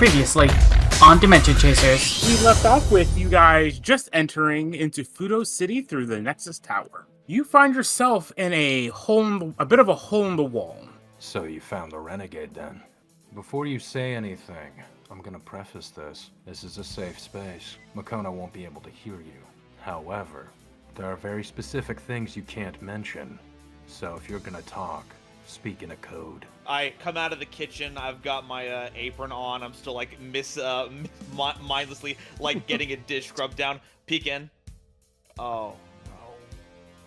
Previously on Dimension Chasers. We left off with you guys just entering into Fudo City through the Nexus Tower. You find yourself in a bit of a hole in the wall. So you found the renegade then? Before you say anything, I'm gonna preface this. This is a safe space. Makona won't be able to hear you. However, there are very specific things you can't mention. So if you're gonna talk, speak in a code. I come out of the kitchen. I've got my apron on. I'm still like mindlessly like getting a dish scrubbed down. Peek in. Oh no.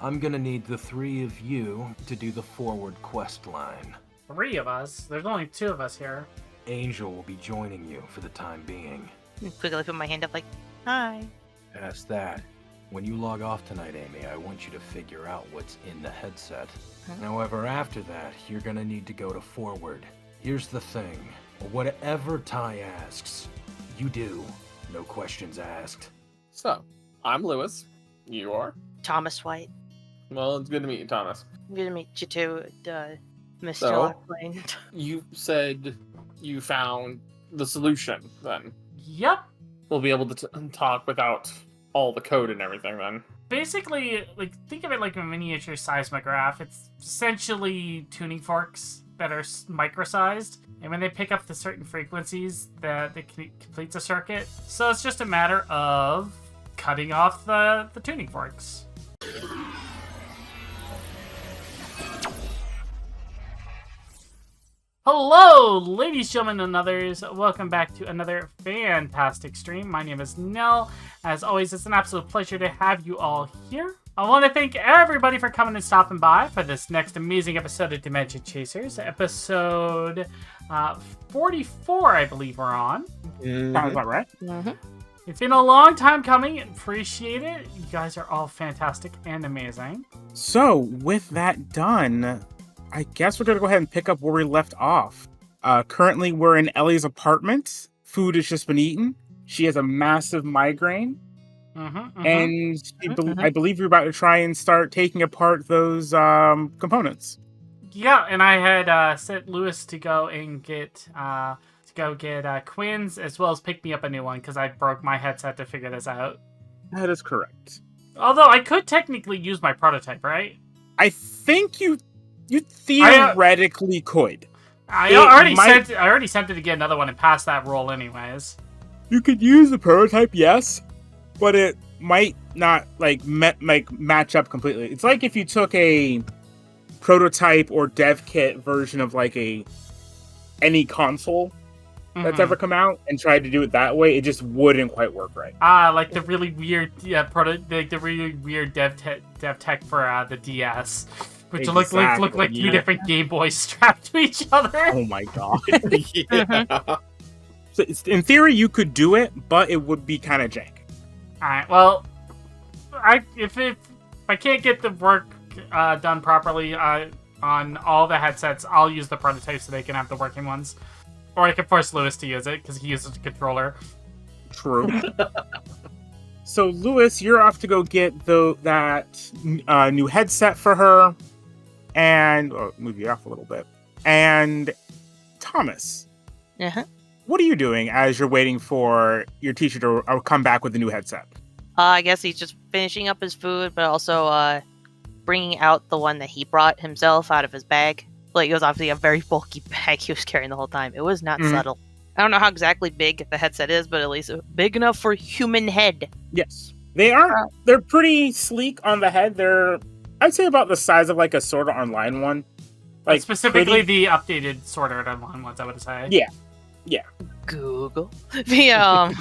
I'm gonna need the three of you to do the forward quest line. 3 of us? There's only 2 of us here. Angel will be joining you for the time being. Quickly put my hand up like, hi. Past that, when you log off tonight, Amy, I want you to figure out what's in the headset. However, after that, you're gonna need to go to forward. Here's the thing. Whatever Ty asks, you do. No questions asked. So, I'm Lewis. You are? Thomas White. Well, it's good to meet you, Thomas. Good to meet you too, Mr. So? Lockline. You said you found the solution, then. Yep. We'll be able to talk without all the code and everything, then. Basically, like, think of it like a miniature seismograph. It's essentially tuning forks that are micro-sized, and when they pick up the certain frequencies, that they completes a circuit. So it's just a matter of cutting off the tuning forks. Hello, ladies, gentlemen, and others. Welcome back to another fantastic stream. My name is Nell. As always, it's an absolute pleasure to have you all here. I want to thank everybody for coming and stopping by for this next amazing episode of Dimension Chasers. Episode 44, I believe we're on. Sounds about right. Mm-hmm. It's been a long time coming. Appreciate it. You guys are all fantastic and amazing. So, with that done, I guess we're going to go ahead and pick up where we left off. Currently, we're in Ellie's apartment. Food has just been eaten. She has a massive migraine. And I believe you're about to try and start taking apart those components. Yeah, and I had sent Lewis to go and get Quinn's, as well as pick me up a new one, because I broke my headset to figure this out. That is correct. Although I could technically use my prototype, right? I think you theoretically could. I already sent it to get another one and passed that roll anyways. You could use the prototype, yes, but it might not match up completely. It's like if you took a prototype or dev kit version of like any console that's ever come out and tried to do it that way, it just wouldn't quite work right. Like the really weird the really weird dev tech for the DS. Which Exactly, look like 2 different Game Boys strapped to each other. Oh my god. Yeah. So in theory, you could do it, but it would be kind of jank. Alright, well, if I can't get the work done properly on all the headsets, I'll use the prototype so they can have the working ones. Or I can force Lewis to use it, because he uses the controller. True. So, Lewis, you're off to go get that new headset for her. And move you off a little bit. And Thomas, what are you doing as you're waiting for your teacher to come back with the new headset? I guess he's just finishing up his food, but also bringing out the one that he brought himself out of his bag. Like, it was obviously a very bulky bag he was carrying the whole time. It was not subtle. I don't know how exactly big the headset is, but at least big enough for human head. Yes. They are. They're pretty sleek on the head. They're, I'd say, about the size of like a Sword Art Online one. Like specifically the updated Sword Art Online ones, I would say. Yeah. Google. The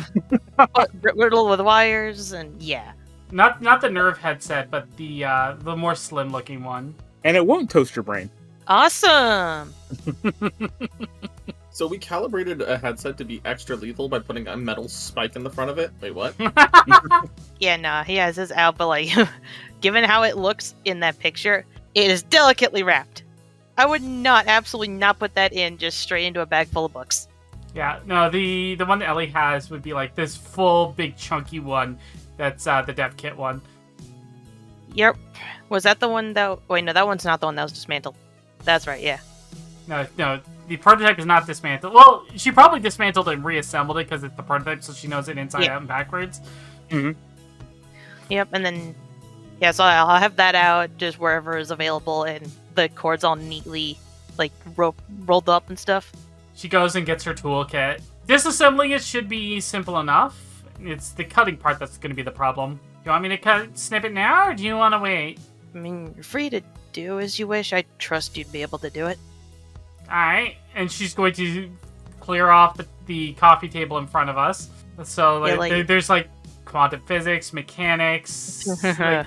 riddle with wires and Not the Nerve headset, but the more slim looking one. And it won't toast your brain. Awesome. So we calibrated a headset to be extra lethal by putting a metal spike in the front of it. Wait, what? Yeah, nah, he has his out, but like, given how it looks in that picture, it is delicately wrapped. I would absolutely not put that in just straight into a bag full of books. Yeah, no, the one that Ellie has would be like this full, big, chunky one. That's the dev kit one. Yep. Was that the one that... Wait, no, that one's not the one that was dismantled. That's right, yeah. No, the prototype is not dismantled. Well, she probably dismantled and reassembled it because it's the prototype, so she knows it inside out and backwards. Mm-hmm. Yep, and then so I'll have that out just wherever is available, and the cord's all neatly like rolled up and stuff. She goes and gets her toolkit. Disassembling it should be simple enough. It's the cutting part that's going to be the problem. You want me to snip it now, or do you want to wait? I mean, you're free to do as you wish. I trust you'd be able to do it. Alright, and she's going to clear off the coffee table in front of us. So, there's, like, quantum physics, mechanics. Like,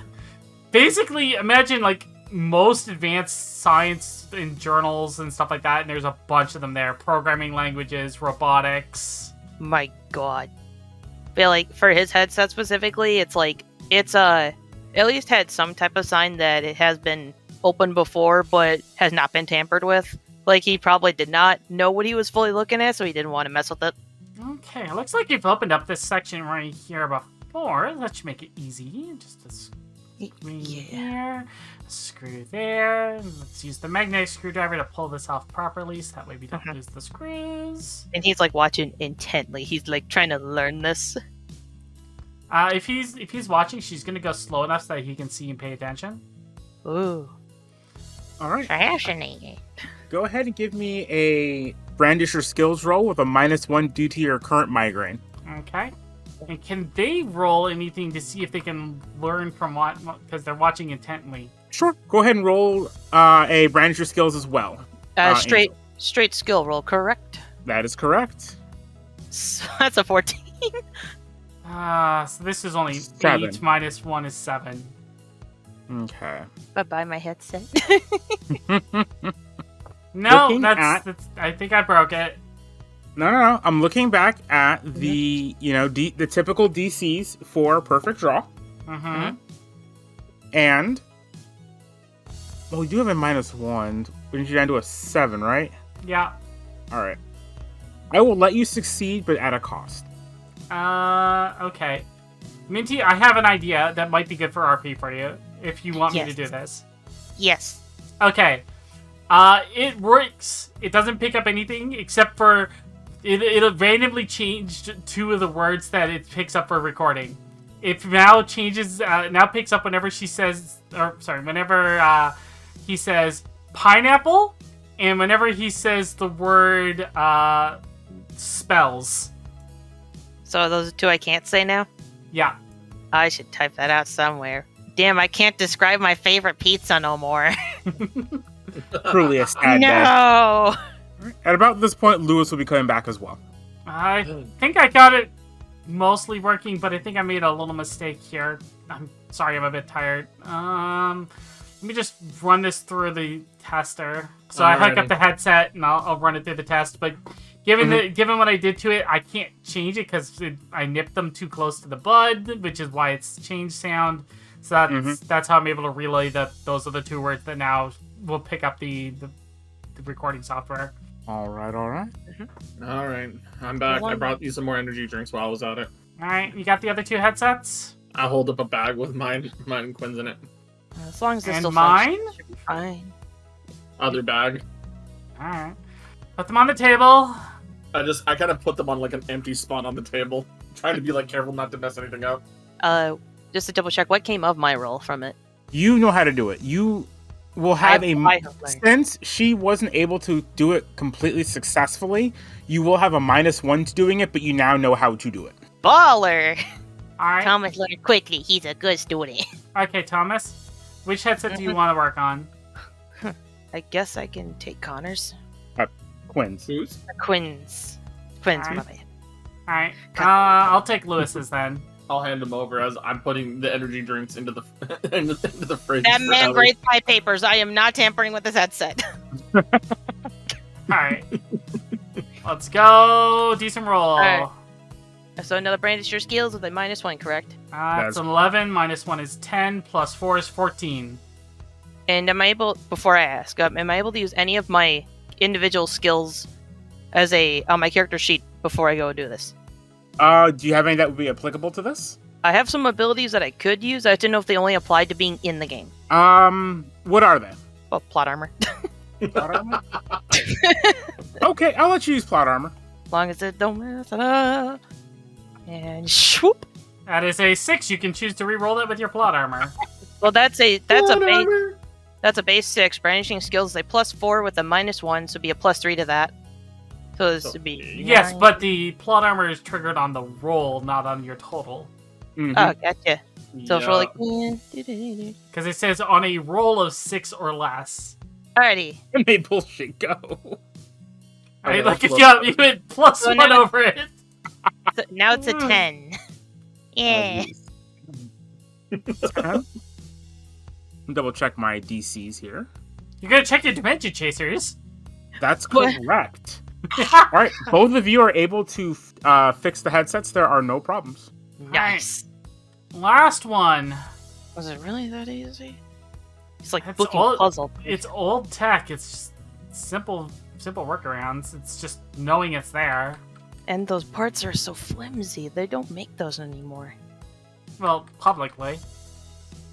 basically, imagine, like, most advanced science in journals and stuff like that, and there's a bunch of them there. Programming languages, robotics. My god. But, like, for his headset specifically, it's at least had some type of sign that it has been opened before, but has not been tampered with. Like, he probably did not know what he was fully looking at, so he didn't want to mess with it. Okay, it looks like you've opened up this section right here before. That should make it easy. Just a screw here, a screw there. Let's use the magnetic screwdriver to pull this off properly, so that way we don't lose the screws. And he's, like, watching intently. He's, like, trying to learn this. If he's watching, she's gonna go slow enough so that he can see and pay attention. Ooh. All right. Fascinating. Go ahead and give me a Brandisher skills roll with a -1 due to your current migraine. Okay. And can they roll anything to see if they can learn from what? Because they're watching intently. Sure. Go ahead and roll a Brandisher skills as well. Straight skill roll, correct? That is correct. So that's a 14. So this is only 7. 8 minus 1 is 7. Okay. Bye-bye, my headset. No, that's I think I broke it. No. I'm looking back at the the typical DCs for perfect draw. Mm-hmm. And we do have a -1. Brings you down to a 7, right? Yeah. All right. I will let you succeed, but at a cost. Okay. Minty, I have an idea that might be good for RP for you, if you want me to do this. Yes. Okay. It works. It doesn't pick up anything, except for... It'll randomly change 2 of the words that it picks up for recording. It now picks up whenever she says... whenever he says pineapple, and whenever he says the word spells. So those are 2 I can't say now? Yeah. I should type that out somewhere. Damn, I can't describe my favorite pizza no more. Truly a sad day. No! At about this point, Lewis will be coming back as well. I think I got it mostly working, but I think I made a little mistake here. I'm sorry, I'm a bit tired. Let me just run this through the tester. So I hook up the headset and I'll run it through the test, but given what I did to it, I can't change it because I nipped them too close to the bud, which is why it's changed sound. So that's how I'm able to relay that those are the 2 words that now will pick up the recording software. All right. All right. I'm back. I brought you some more energy drinks while I was at it. All right, you got the other 2 headsets? I hold up a bag with mine and Quinn's in it. As long as it's And still mine? functions, it should be fine. Other bag. All right. Put them on the table. I kind of put them on like an empty spot on the table, trying to be like careful not to mess anything up. Just to double check, what came of my roll from it? You know how to do it. You will have since she wasn't able to do it completely successfully, you will have a -1 to doing it, but you now know how to do it. Baller! All right. Thomas learned quickly. He's a good student. Okay, Thomas. Which headset do you want to work on? I guess I can take Connor's. Quinn's. Who's? Quinn's, Alright. my bad. Alright. I'll take Lewis's then. I'll hand them over as I'm putting the energy drinks into the into the fridge. That for man Ellie. grades my papers. I am not tampering with this headset. Alright. Let's go. Decent roll. Alright. So another Brandisher skills with a -1, correct? It's 11, -1 is 10, plus 4 is 14. And am I able, before I ask, am I able to use any of my individual skills as on my character sheet before I go do this? Do you have any that would be applicable to this? I have some abilities that I could use. I didn't know if they only applied to being in the game. What are they? Well, plot armor. Plot armor? Okay, I'll let you use plot armor. As long as it don't mess it up. And swoop. That is a 6. You can choose to re-roll that with your plot armor. Well, that's a base. Whatever. That's a base 6. Brandishing skills is a +4 with a -1, so it'd be a +3 to that. So this would be. Yes, 9. but the plot armor is triggered on the roll, not on your total. Mhm. Oh, gotcha. So it's Yeah. really. Because it says on a roll of 6 or less. Alrighty. And they bullshit go. Right? Okay, Like if let's you had plus So 1 now- over it. So now it's a 10. Yeah. Double check my DCs here. You're gonna check your dimension chasers. That's What? correct. All right, both of you are able to fix the headsets. There are no problems. Nice. Last one. Was it really that easy? It's like That's looking all- puzzled. It's old tech. It's just simple workarounds. It's just knowing it's there. And those parts are so flimsy. They don't make those anymore. Well, publicly.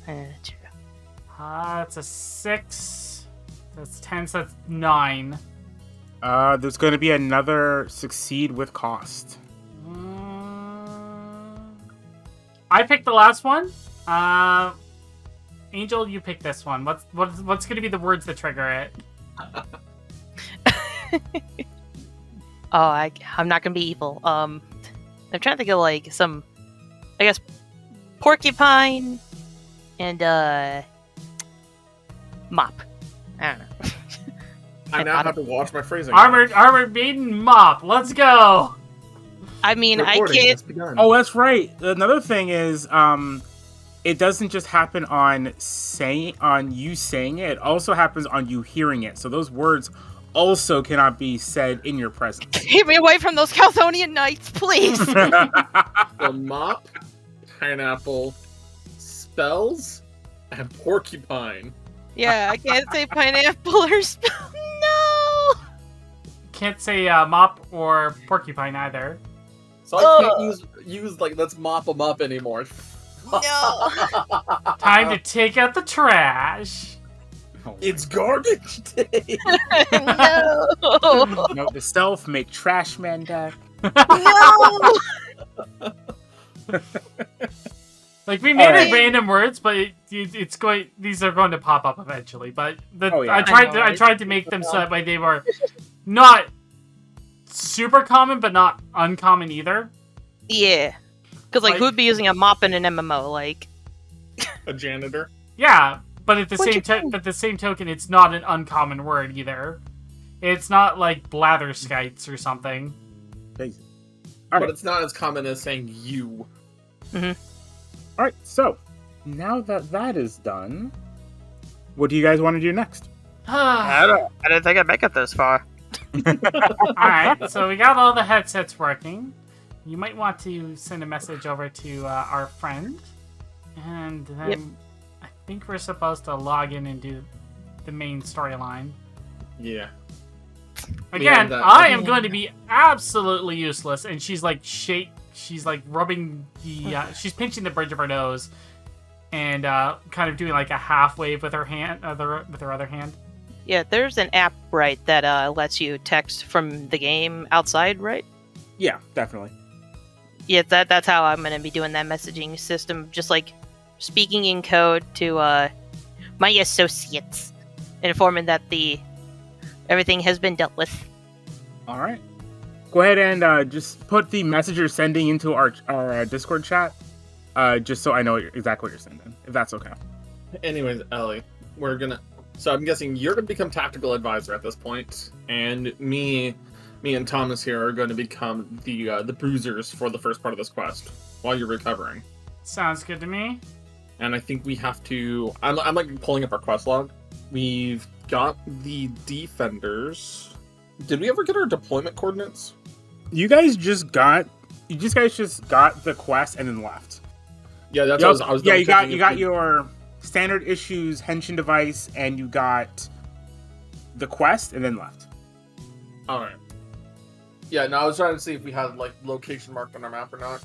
True. That's a 6. That's 10, so that's 9. There's going to be another succeed with cost. I picked the last one. Angel, you pick this one. What's going to be the words that trigger it? Oh, I'm not gonna be evil. I'm trying to think of like some, I guess, porcupine and mop. I don't know. I now have to watch my phrasing. Armored maiden mop. Let's go. I mean, I Recording can't. has begun. Oh, that's right. Another thing is, it doesn't just happen on you saying it. It also happens on you hearing it. So those words also cannot be said in your presence. Keep me away from those Calthonian knights, please. The mop, pineapple, spells, and porcupine. Yeah, I can't say pineapple or spell. No. Can't say mop or porcupine either. So I can't use like let's mop them up anymore. No. Time to take out the trash. It's garbage day. No. Note to self, make trash man deck. No. Like we made Alright. it random words, but it's going. These are going to pop up eventually. But Oh, yeah. I tried to make them so that way they were not super common, but not uncommon either. Yeah. Because like, Like- who'd be using a mop in an MMO? Like, A janitor. Yeah, but at the What'd same you do? but the same token, it's not an uncommon word either. It's not like blatherskites or something. All But right. it's not as common as saying you. All right. So now that is done, what do you guys want to do next? All I didn't think I'd make it this far. right, so we got all the headsets working. You might want to send a message over to our friend, and then Yep. I think we're supposed to log in and do the main storyline. Yeah. Again, that- I am going to be absolutely useless, and she's like she's like rubbing the she's pinching the bridge of her nose, and kind of doing like a half wave with her hand, with her other hand. Yeah, there's an app, right, that lets you text from the game outside, right? Yeah, definitely. Yeah, that's how I'm gonna be doing that messaging system, just like speaking in code to my associates, informing that everything has been dealt with. All right. Go ahead and just put the message you're sending into our Discord chat, just so I know exactly what you're sending, if that's okay. Anyways, Ellie, we're gonna. So I'm guessing you're gonna become tactical advisor at this point, and me and Thomas here are going to become the bruisers for the first part of this quest while you're recovering. Sounds good to me. And I think we have to. I'm like pulling up our quest log. We've got the defenders. Did we ever get our deployment coordinates? You guys just got the quest and then left. Yeah, that's Yup. what I was Yeah, you got double-checking if we- your standard issues henshin device, and you got the quest and then left. All right. Yeah, no, I was trying to see if we had like location marked on our map or not.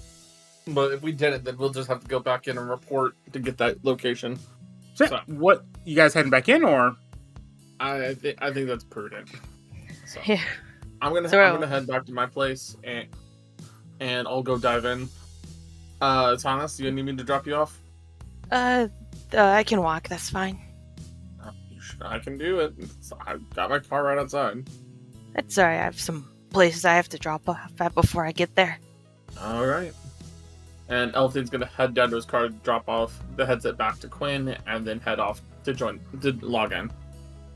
But if we didn't, then we'll just have to go back in and report to get that location. So, So- what, you guys heading back in, or? I think that's prudent. So Yeah. I'm gonna head back to my place and I'll go dive in. Thomas, do you need me to drop you off? I can walk. That's fine. I can do it. I've got my car right outside. That's alright. I have some places I have to drop off at before I get there. All right. And Elfie's gonna head down to his car, drop off the headset back to Quinn, and then head off to log in.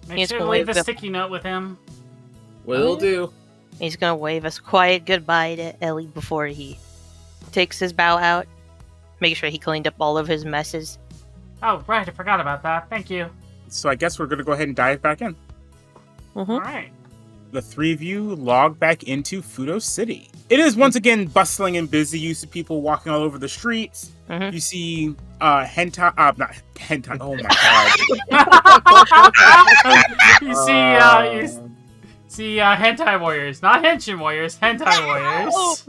Make He's sure to gonna leave wave the the- sticky note with him. Will do. He's gonna wave a quiet goodbye to Ellie before he takes his bow out. Make sure he cleaned up all of his messes. Oh, right, I forgot about that. Thank you. So I guess we're going to go ahead and dive back in. Mm-hmm. All right. The three of you log back into Fudo City. It is once again bustling and busy. You see people walking all over the streets. Mhm. You see hentai, not hentai. Oh my god! You see hentai warriors, not henshin warriors, hentai warriors.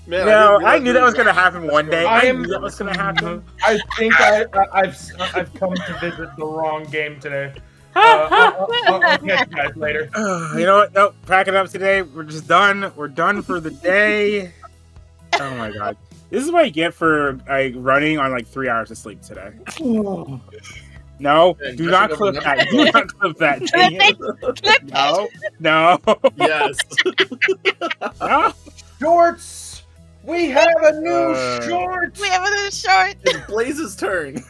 Man, No, I didn't knew that was gonna happen one day. I I am- knew that was gonna happen. I think I've come to visit the wrong game today. I'll catch you guys later. You know what? Nope. Pack it up today. We're just done. We're done for the day. Oh my god. This is what you get for running on 3 hours of sleep today. No, Yeah, do you not should clip have that. never Do not clip that. Dang it. No. Yes. No. Shorts! We have a new Uh, short! We have another short. It's Blaze's turn.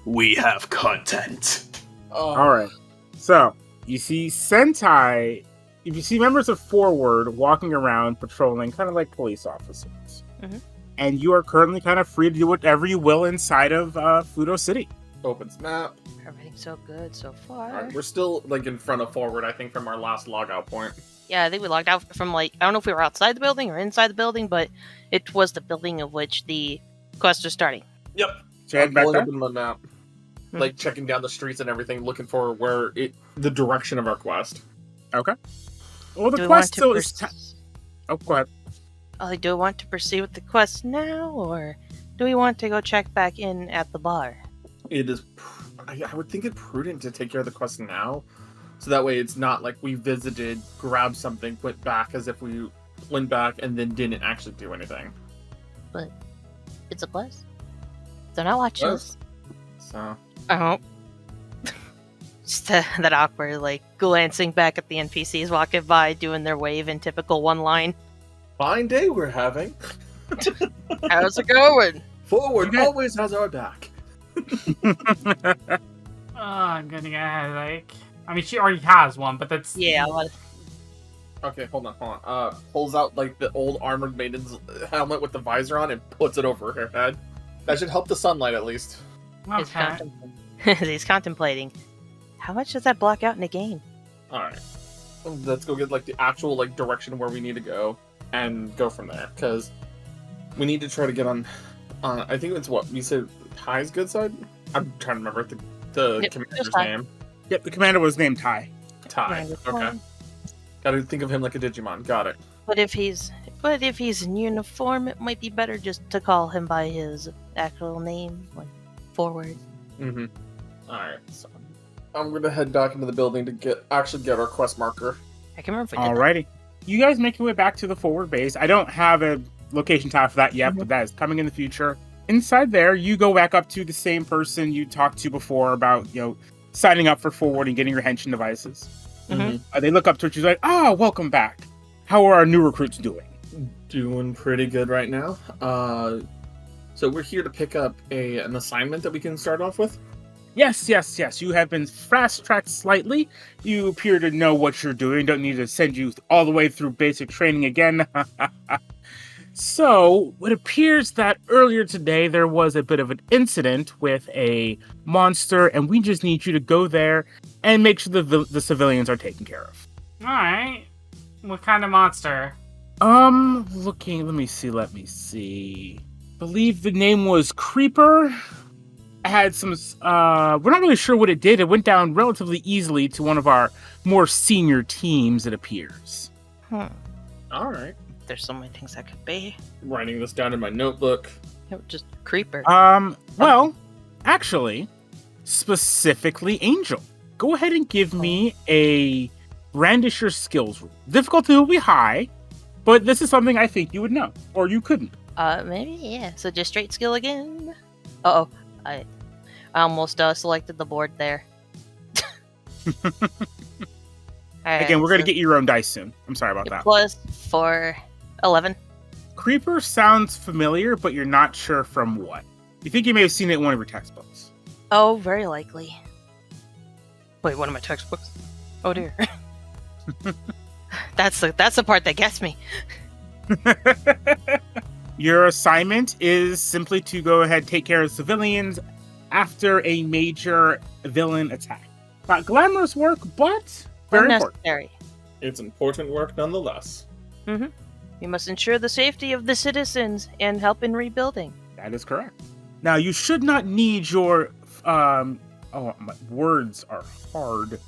We have content. Oh. All right. So you see Sentai. If you see members of Forward walking around patrolling, kind of like police officers, Mhm. and you are currently kind of free to do whatever you will inside of Fudo City. Opens map. Everything's so good so far. All right, we're still in front of Forward, I think, from our last logout point. Yeah, I think we logged out from I don't know if we were outside the building or inside the building, but it was the building of which the quest was starting. Yep. So head I'm back pulling there. up in my map, checking down the streets and everything, looking for the direction of our quest. Okay. Well, Do the we want quest to still is. pers- Oh, go ahead. do we want to proceed with the quest now, or do we want to go check back in at the bar? It is. I would think it prudent to take care of the quest now, so that way it's not like we visited, grabbed something, went back as if we went back and then didn't actually do anything. But it's a quest. They're not watching us. So Oh. Just that awkward, glancing back at the NPCs walking by, doing their wave in typical one line. fine day we're having. How's it going? Forward You got- always has our back. Oh, I'm getting a headache. I mean, she already has one, but that's Yeah, Okay, hold on. Pulls out the old armored maiden's helmet with the visor on and puts it over her head. That should help the sunlight at least. okay. He's contemplating. How much does that block out in a game? All right, let's go get the actual direction where we need to go and go from there, because we need to try to get on. I think it's what we said. Ty's good side. I'm trying to remember the Yep, commander's just Ty. name. Yep, the commander was named Ty. Ty. Okay. Got to think of him like a Digimon. Got it. But if he's in uniform, it might be better just to call him by his actual name, Forward. Mm-hmm. All right. So I'm gonna head back into the building to get our quest marker. I can remember if we did Alrighty. You guys make your way back to the Forward base. I don't have a location tile for that yet, but that is coming in the future. Inside there, you go back up to the same person you talked to before about, signing up for Forward and getting your henshin devices. Mhm. They look up to you like, welcome back. How are our new recruits doing? Doing pretty good right now. So we're here to pick up an assignment that we can start off with. Yes. You have been fast-tracked slightly. You appear to know what you're doing. Don't need to send you all the way through basic training again. So, it appears that earlier today there was a bit of an incident with a monster, and we just need you to go there and make sure that the civilians are taken care of. Alright. What kind of monster? Let me see. Believe the name was Creeper. Had some, we're not really sure what it did. It went down relatively easily to one of our more senior teams, it appears. All right. There's so many things that could be. Writing this down in my notebook. Just creeper. Well, actually, specifically Angel. Go ahead and give me a brandish your skills rule. Difficulty will be high, but this is something I think you would know, or you couldn't. Maybe, yeah. So just straight skill again. Uh-oh. I almost selected the board there. Alright, Again, we're going to so get your own dice soon. I'm sorry about that. plus 4, 11. Creeper sounds familiar, but you're not sure from what. You think you may have seen it in one of your textbooks. Oh, very likely. Wait, one of my textbooks? Oh dear. That's the part that gets me. Your assignment is simply to go ahead and take care of civilians after a major villain attack. Not glamorous work, but very important. Unnecessary. It's important work nonetheless. You must ensure the safety of the citizens and help in rebuilding. That is correct. Now, you should not need your... my words are hard.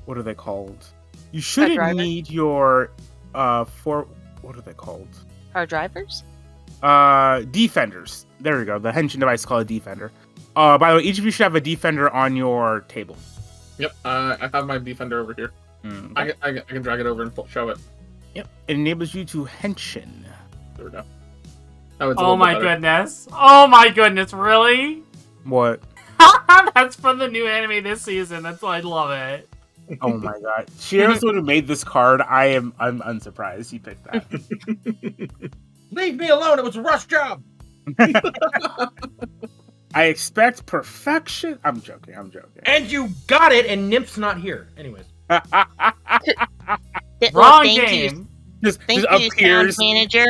What are they called? You shouldn't driver? need your... what are they called? Our drivers? Defenders. There we go. The henshin device is called a defender. By the way, each of you should have a defender on your table. Yep, I have my defender over here. I can drag it over and show it. Yep. It enables you to henshin. There we go. Oh, it's a Oh little bit my better. goodness. Oh my goodness, really? What? That's from the new anime this season. I love it. Oh my god. Shira's the one who made this card. I'm unsurprised he picked that. Leave me alone. It was a rush job. I expect perfection. I'm joking. And you got it, and Nymph's not here. Anyways. Wrong Thank game. just You, appears. sound manager.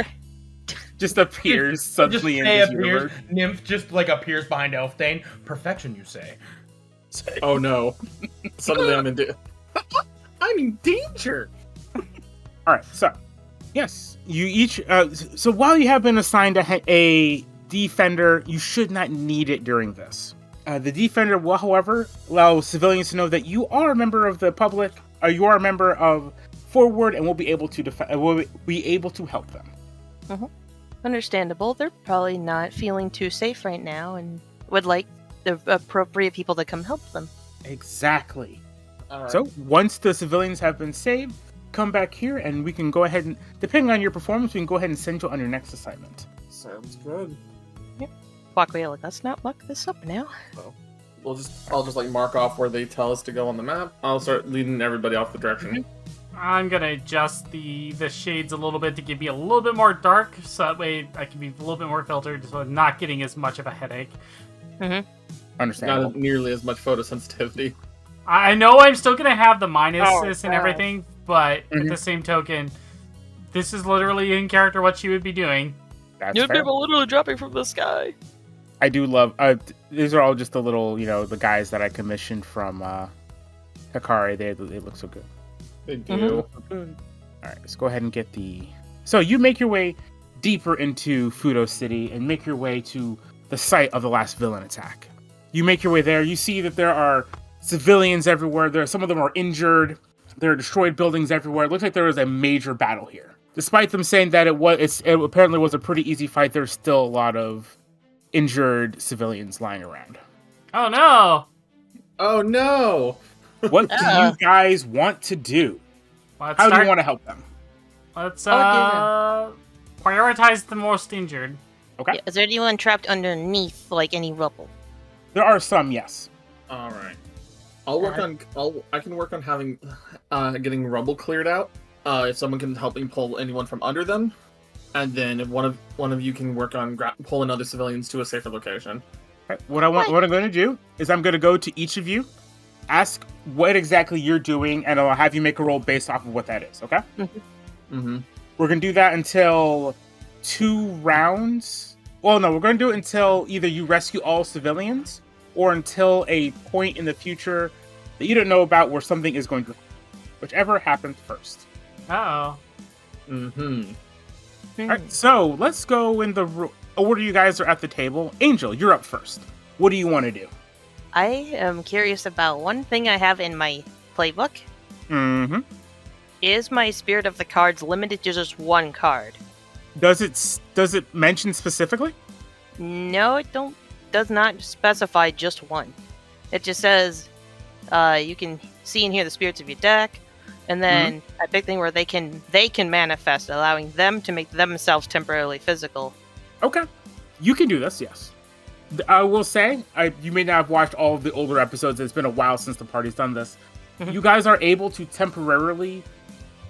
Just appears suddenly in this universe. Nymph just like appears behind Elfdane. Perfection, you say. Oh no. Suddenly I'm in danger. All right. So, yes, you each. So while you have been assigned a defender, you should not need it during this. The defender will, however, allow civilians to know that you are a member of the public, or you are a member of Forward, and will be able to will be able to help them. Understandable. They're probably not feeling too safe right now and would like the appropriate people to come help them. Exactly. All right. So once the civilians have been saved, come back here, and we can go ahead and, depending on your performance, we can go ahead and send you on your next assignment. Sounds good. Walk away, like, let's not muck this up now. I'll just like mark off where they tell us to go on the map. I'll start leading everybody off the direction. I'm gonna adjust the shades a little bit to give me a little bit more dark, so that way I can be a little bit more filtered, so I'm not getting as much of a headache. Understandable. Not nearly as much photosensitivity. I know I'm still gonna have the minuses and wow. everything, but at the same token, this is literally in character what she would be doing. That's fair. literally dropping from the sky. I do love. These are all just the little, the guys that I commissioned from Hikari. They look so good. They do. All right, let's go ahead and get the. So you make your way deeper into Fudo City and make your way to the site of the last villain attack. You make your way there. You see that there are civilians everywhere. Some of them are injured. There are destroyed buildings everywhere. It looks like there was a major battle here. Despite them saying that it apparently was a pretty easy fight, there's still a lot of injured civilians lying around. Oh no! Oh no! What do you guys want to do? Let's How do you start- want to help them? Let's I'll prioritize the most injured. Okay. Yeah, is there anyone trapped underneath, like any rubble? There are some, yes. All right. I can work on having getting rubble cleared out. If someone can help me pull anyone from under them, and then if one of you can work on pulling other civilians to a safer location. Okay. What I'm going to do is I'm going to go to each of you, ask what exactly you're doing, and I'll have you make a roll based off of what that is. Okay. Mm-hmm. We're going to do that until 2 rounds. Well, no, we're going to do it until either you rescue all civilians or until a point in the future that you don't know about where something is going to happen. Whichever happens first. Uh-oh. Mm-hmm. All right, so let's go in the order you guys are at the table. Angel, you're up first. What do you want to do? I am curious about one thing I have in my playbook. Mm-hmm. Is my Spirit of the Cards limited to just one card? Does it mention specifically? No, it does not specify just one. it just says you can see and hear the spirits of your deck, and then a big thing where they can manifest, allowing them to make themselves temporarily physical. Okay. You can do this, yes. I will say, you may not have watched all of the older episodes. It's been a while since the party's done this. You guys are able to temporarily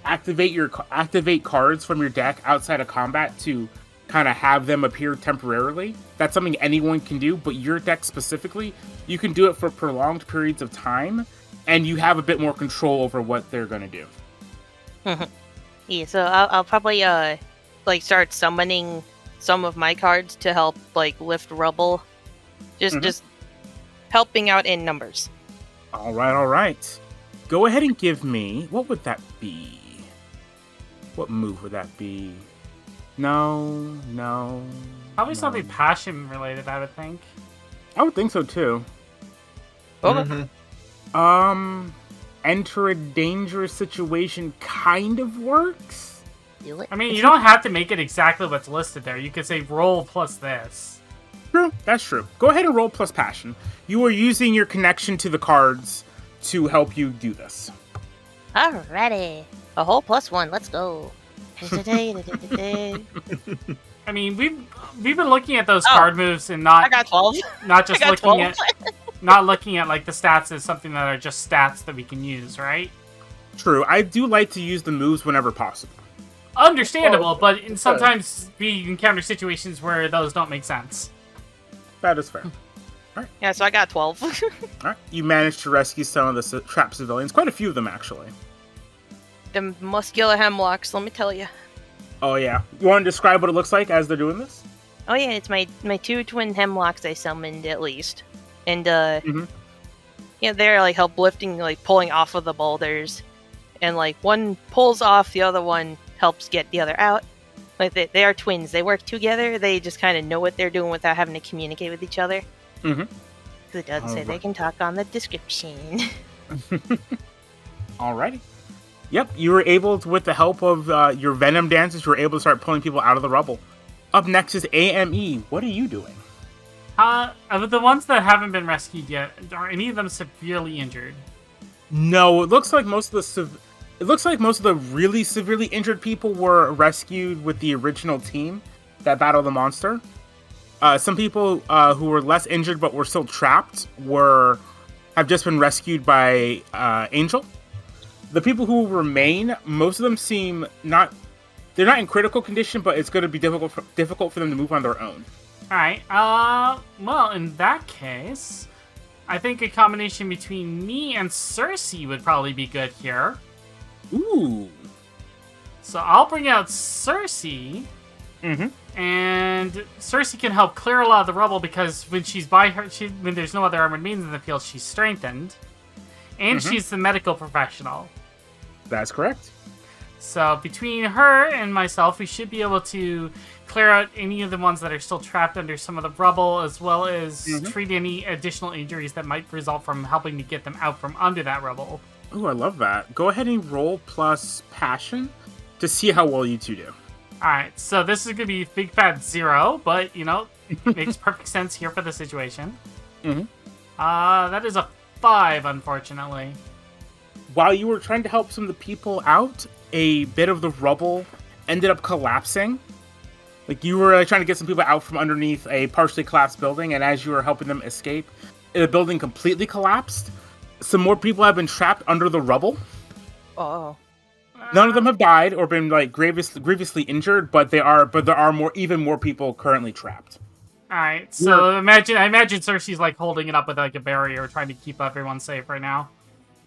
activate cards from your deck outside of combat to kind of have them appear temporarily. That's something anyone can do, but your deck specifically, you can do it for prolonged periods of time, and you have a bit more control over what they're going to do. Yeah, so I'll probably start summoning some of my cards to help lift rubble. Just helping out in numbers. All right. Go ahead and give me, what would that be? What move would that be? No. Probably something passion related, I would think. I would think so too. Okay. Enter a dangerous situation kind of works. I mean, you don't have to make it exactly what's listed there. You could say roll plus this. True, that's true. Go ahead and roll plus passion. You are using your connection to the cards to help you do this. Alrighty. A whole +1. Let's go. I mean, we've been looking at those card moves and not I got 12. Not just I got looking 12. not looking at the stats as something that are just stats that we can use, right? True. I do like to use the moves whenever possible. Understandable, but sometimes we encounter situations where those don't make sense. That is fair. Yeah, so I got 12. All right. You managed to rescue some of the trapped civilians. Quite a few of them, actually. Them muscular hemlocks, let me tell you. Oh, yeah. You want to describe what it looks like as they're doing this? Oh yeah, it's my 2 twin hemlocks I summoned at least. And yeah, they're help lifting, pulling off of the boulders. And one pulls off, the other one helps get the other out. They are twins. They work together. They just kind of know what they're doing without having to communicate with each other. Because it doesn't say they can talk on the description. Alrighty. Yep, you were able to, with the help of your Venom dances, you were able to start pulling people out of the rubble. Up next is AME. What are you doing? Of the ones that haven't been rescued yet, are any of them severely injured? No, it looks like most of the really severely injured people were rescued with the original team that battled the monster. Some people who were less injured but were still trapped have just been rescued by Angel. The people who remain, most of them seem they're not in critical condition, but it's going to be difficult for them to move on their own. Alright, well, in that case, I think a combination between me and Cersei would probably be good here. Ooh. So I'll bring out Cersei, and Cersei can help clear a lot of the rubble because when she's by her, when there's no other armored maidens in the field, she's strengthened, and she's the medical professional. That's correct. So between her and myself, we should be able to clear out any of the ones that are still trapped under some of the rubble, as well as treat any additional injuries that might result from helping to get them out from under that rubble. Ooh, I love that. Go ahead and roll plus passion to see how well you two do. Alright, so this is going to be big fat 0, but, makes perfect sense here for the situation. That is a 5, unfortunately. While you were trying to help some of the people out, a bit of the rubble ended up collapsing. You were trying to get some people out from underneath a partially collapsed building, and as you were helping them escape, the building completely collapsed. Some more people have been trapped under the rubble. Oh. None of them have died or been grievously injured, but there are even more people currently trapped. Alright, so I imagine Cersei's holding it up with a barrier, trying to keep everyone safe right now.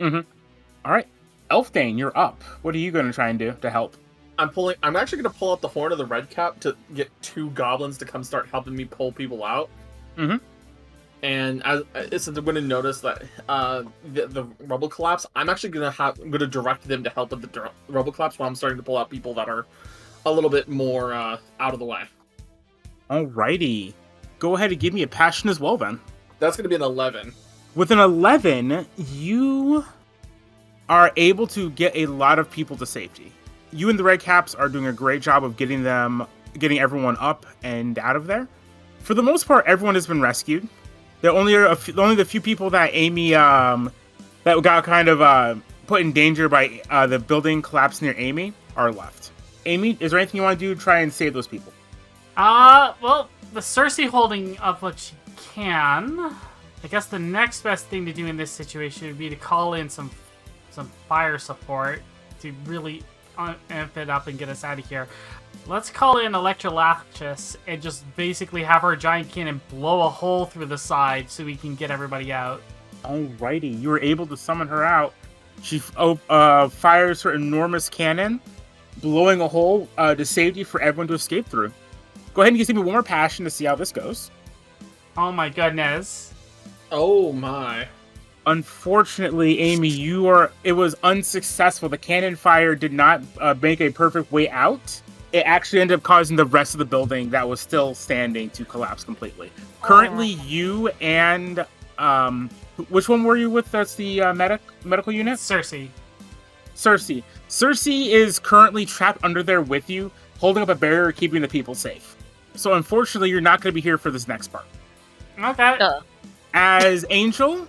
Alright. Elfdane, you're up. What are you going to try and do to help? I'm actually going to pull out the horn of the red cap to get 2 goblins to come start helping me pull people out. And since I'm going to notice that the rubble collapse, I'm actually going to direct them to help with the rubble collapse while I'm starting to pull out people that are a little bit more out of the way. Alrighty. Go ahead and give me a passion as well, then. That's going to be an 11. With an 11, you are able to get a lot of people to safety. You and the Red Caps are doing a great job of getting everyone up and out of there. For the most part, everyone has been rescued. only the few people that Amy that got kind of put in danger by the building collapse near Amy are left. Amy, is there anything you want to do to try and save those people? Well, the Cersei holding up what she can. I guess the next best thing to do in this situation would be to call in some fire support to really amp it up and get us out of here. Let's call in Electrolachus and just basically have our giant cannon blow a hole through the side so we can get everybody out. Alrighty, you were able to summon her out. She fires her enormous cannon, blowing a hole to safety for everyone to escape through. Go ahead and give me one more passion to see how this goes. Oh my goodness. Oh my. Unfortunately, Amy, it was unsuccessful. The cannon fire did not make a perfect way out. It actually ended up causing the rest of the building that was still standing to collapse completely. Currently, you and which one were you with? That's the medical unit? Cersei. Cersei is currently trapped under there with you, holding up a barrier, keeping the people safe. So unfortunately, you're not going to be here for this next part. Okay. As Angel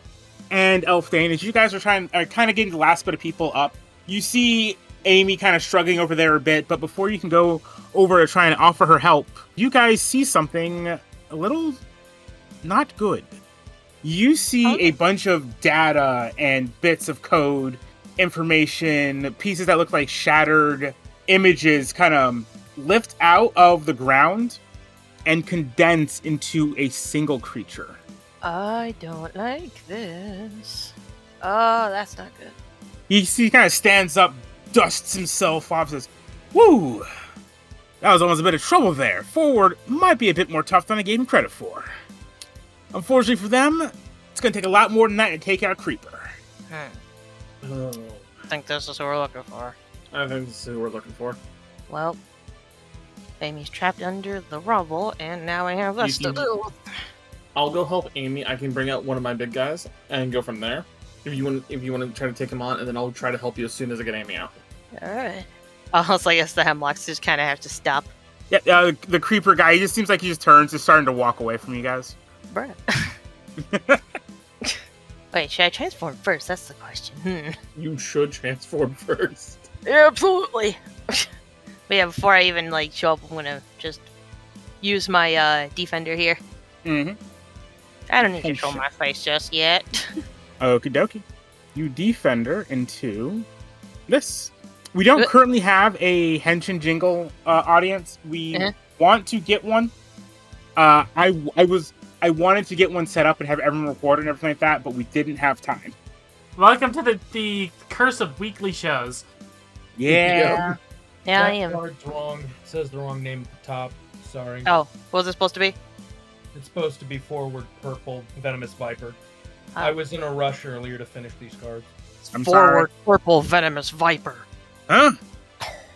and Elfdane, as you guys are kind of getting the last bit of people up, you see Amy kind of struggling over there a bit, but before you can go over to try and offer her help, you guys see something a little not good. You see a bunch of data and bits of code, information, pieces that look like shattered images kind of lift out of the ground and condense into a single creature. I don't like this. Oh, that's not good. He kind of stands up, dusts himself off, says, "Woo! That was almost a bit of trouble there. Forward might be a bit more tough than I gave him credit for. Unfortunately for them, it's going to take a lot more than that to take out Creeper." Oh, I think this is what we're looking for. I think this is who we're looking for. Well, Amy's trapped under the rubble, and now I have less to do. I'll go help Amy. I can bring out one of my big guys and go from there. If you want to try to take him on, and then I'll try to help you as soon as I get Amy out. Alright. Also, I guess the Hemlocks just kind of have to stop. Yeah, the Creeper guy, he just seems like he just turns, is starting to walk away from you guys. Bruh. Wait, should I transform first? That's the question. You should transform first. Absolutely. But yeah, before I even show up, I'm gonna just use my defender here. Mm-hmm. I don't need to show my face just yet. Okie dokie. You defender into this. We don't currently have a Henshin Jingle audience. We want to get one. I wanted to get one set up and have everyone record and everything like that, but we didn't have time. Welcome to the curse of weekly shows. Yeah. Yeah, I That am. card's wrong. It says the wrong name at the top. Sorry. Oh, what was it supposed to be? It's supposed to be Forward Purple Venomous Viper. I was in a rush earlier to finish these cards. I'm Forward Purple Venomous Viper. Huh?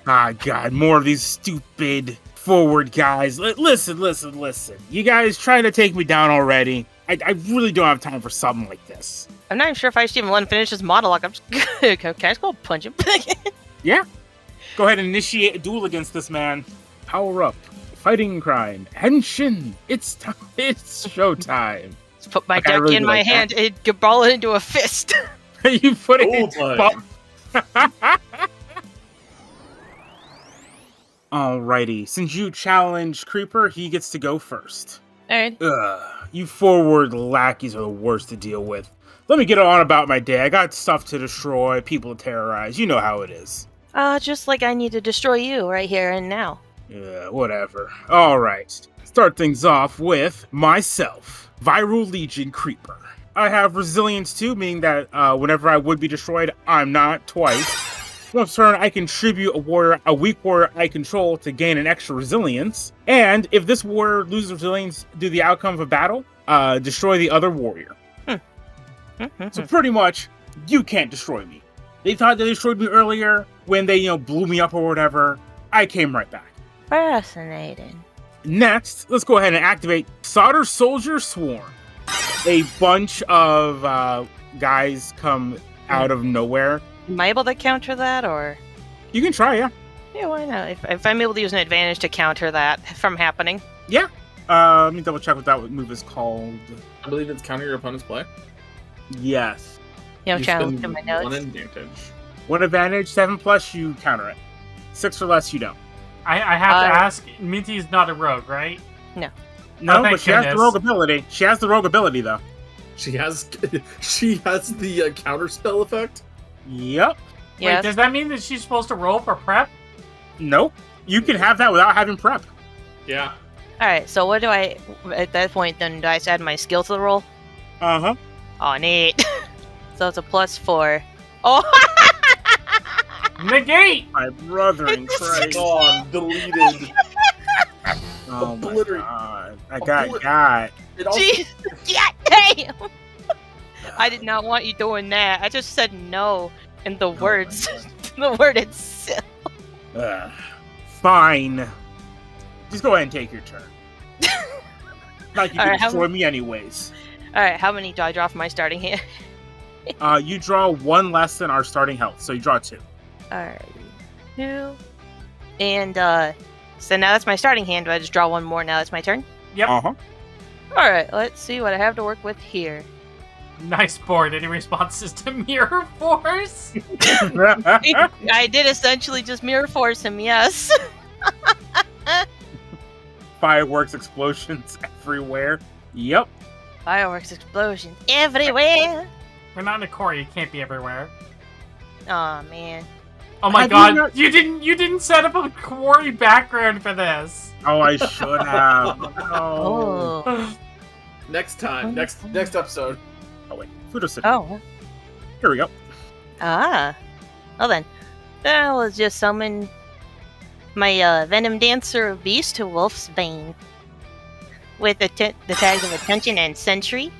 Ah, God, more of these stupid forward guys. Listen. You guys trying to take me down already. I really don't have time for something like this. I'm not even sure if I should even let him finish his monologue. I'm just can I just go punch him? Yeah. Go ahead and initiate a duel against this man. Power up. Fighting crime. Henshin. It's time. It's showtime. Just put my Okay, deck really in do my like hand and ball it into a fist. You put it Cool in. time. Alrighty. Since you challenged Creeper, he gets to go first. Alright. You forward lackeys are the worst to deal with. Let me get on about my day. I got stuff to destroy, people to terrorize. You know how it is. Just like I need to destroy you right here and now. Yeah, whatever. Alright. Start things off with myself, Viral Legion Creeper. I have Resilience 2, meaning that whenever I would be destroyed, I'm not twice. Once per turn, I contribute a weak warrior I control to gain an extra resilience. And if this warrior loses resilience due to the outcome of a battle, destroy the other warrior. So pretty much, you can't destroy me. They thought they destroyed me earlier when they, blew me up or whatever. I came right back. Fascinating. Next, let's go ahead and activate Soldier Soldier Swarm. A bunch of guys come out of nowhere. Am I able to counter that, or? You can try, yeah. Yeah, why not? If I'm able to use an advantage to counter that from happening. Yeah. Let me double check what that move is called. I believe it's counter your opponent's play. Yes. Yeah, I'm You trying to look spend at my notes. one advantage. 1 advantage, 7+, you counter it. 6 or less, you don't. I have to ask, Minty's not a rogue, right? No, thank but she has the goodness. rogue ability. She has the rogue ability, though. She has the counter spell effect. Yep. Yes. Wait, does that mean that she's supposed to roll for prep? Nope. You can have that without having prep. Yeah. Alright, so what do I... At that point, then, do I just add my skill to the roll? Uh-huh. Oh, neat. So it's a +4. Oh! Negate! My brother in Christ. Gone. Deleted. Oh my Obliterate. god. I Obliterate. got. It also, Jeez! Yeah, damn! I did not want you doing that. I just said no in the words. The word itself. Fine. Just go ahead and take your turn. Like you All can right, how destroy me anyways. Alright, how many do I draw from my starting hand? You draw 1 less than our starting health, so you draw 2. Alright. 2. And, so now that's my starting hand. Do I just draw 1 more now that's my turn? Yep. Uh-huh. Alright, let's see what I have to work with here. Nice board. Any responses to Mirror Force? I did essentially just mirror force him, yes. Fireworks, explosions everywhere. Yep. Fireworks explosions everywhere. We're not in a core. You can't be everywhere. Aw, man. Oh my Have you god! not- You didn't set up a quarry background for this. Oh, I should have. No. Oh. next time. Next episode. Oh, wait. Fudo City. Oh. Here we go. Ah. Well then. Then I will just summon my Venom Dancer of Beast to Wolf's Bane. With the tags of Attention and Sentry.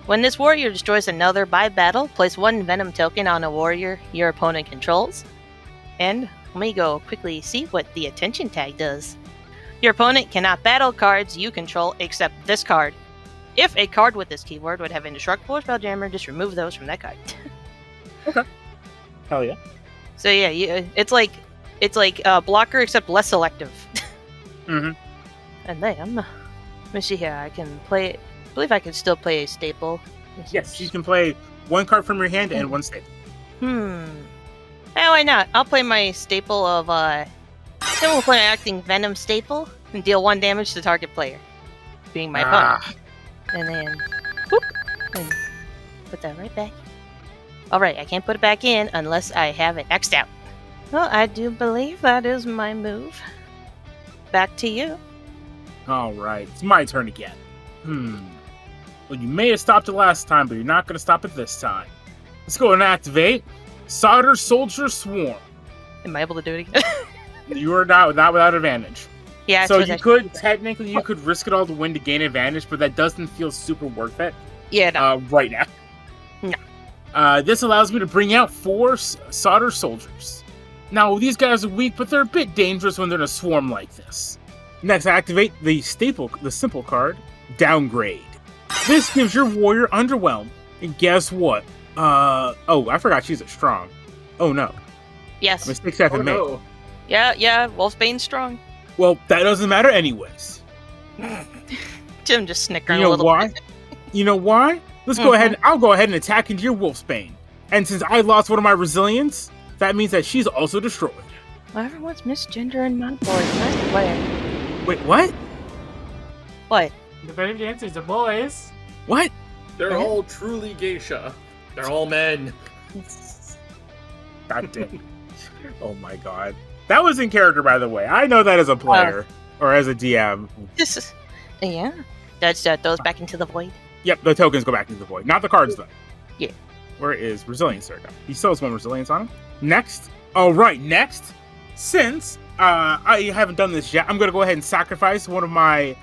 When this warrior destroys another by battle, place 1 Venom token on a warrior your opponent controls. And let me go quickly see what the Attention tag does. Your opponent cannot battle cards you control except this card. If a card with this keyword would have indestructible or Spelljammer, just remove those from that card. Hell yeah. So yeah, it's like blocker except less selective. Mm-hmm. And then, let me see here. I can play. I believe I can still play a staple. Yes, you can play 1 card from your hand and 1 staple. Oh, why not? I'll play my staple of then we'll play an acting Venom staple and deal 1 damage to target player, being my opponent. And then, whoop, and put that right back. All right, I can't put it back in unless I have it X'd out. Well, I do believe that is my move. Back to you. All right, it's my turn again. Well, you may have stopped it last time, but you're not going to stop it this time. Let's go and activate Solder Soldier Swarm. Am I able to do it again? You are not without advantage. Yeah. So I suppose you I could should- technically risk it all to win to gain advantage, but that doesn't feel super worth it Yeah. No. right now. No. This allows me to bring out 4 Solder Soldiers. Now these guys are weak, but they're a bit dangerous when they're in a swarm like this. Next, activate the simple card, Downgrade. This gives your warrior Underwhelm. And guess what? Oh, I forgot she's at strong. Oh no. Yes. Mistakes have been made. no. Yeah. Wolfbane's strong. Well, that doesn't matter anyways. Jim just snickering You a know little why? bit. You know why? Let's go ahead and I'll go ahead and attack into your Wolfsbane. And since I lost one of my resilience, that means that she's also destroyed. Well, everyone's misgender in my board. Nice player. Wait, what? What? The better dancers are boys. What? They're all truly geisha. They're all men. God damn. Oh my god. That was in character, by the way. I know that as a player or as a DM. This is. Yeah. That's those back into the void. Yep, the tokens go back into the void. Not the cards, though. Yeah. Where is Resilience Circle? He still has 1 Resilience on him. Next. Alright, next. Since I haven't done this yet, I'm going to go ahead and sacrifice one of my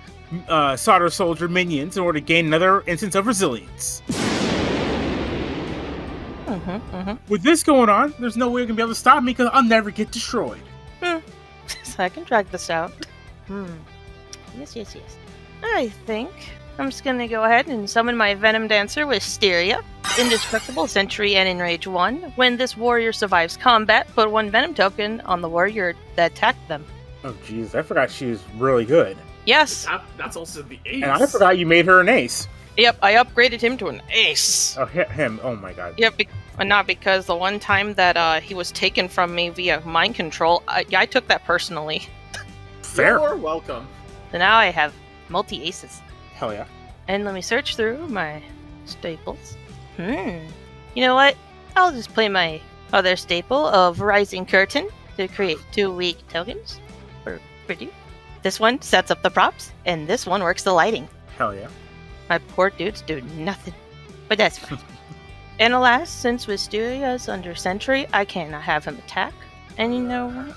Solder Soldier minions in order to gain another instance of Resilience. With this going on, there's no way you're going to be able to stop me because I'll never get destroyed. So I can drag this out. Yes. I think I'm just gonna go ahead and summon my Venom Dancer with Styria, Indestructible, Sentry, and Enrage 1. When this warrior survives combat, put 1 Venom token on the warrior that attacked them. Oh, jeez. I forgot she was really good. Yes. That's also the ace. And I forgot you made her an ace. Yep, I upgraded him to an ace. Oh, him. Oh my god. Yep, not because the one time that he was taken from me via mind control, I took that personally. Fair. You're welcome. So now I have multi-aces. Hell yeah. And let me search through my staples. You know what? I'll just play my other staple of Rising Curtain to create 2 weak tokens. For you. This one sets up the props, and this one works the lighting. Hell yeah. My poor dudes do nothing. But that's fine. And alas, since Wisteria's under sentry, I cannot have him attack. And you know what?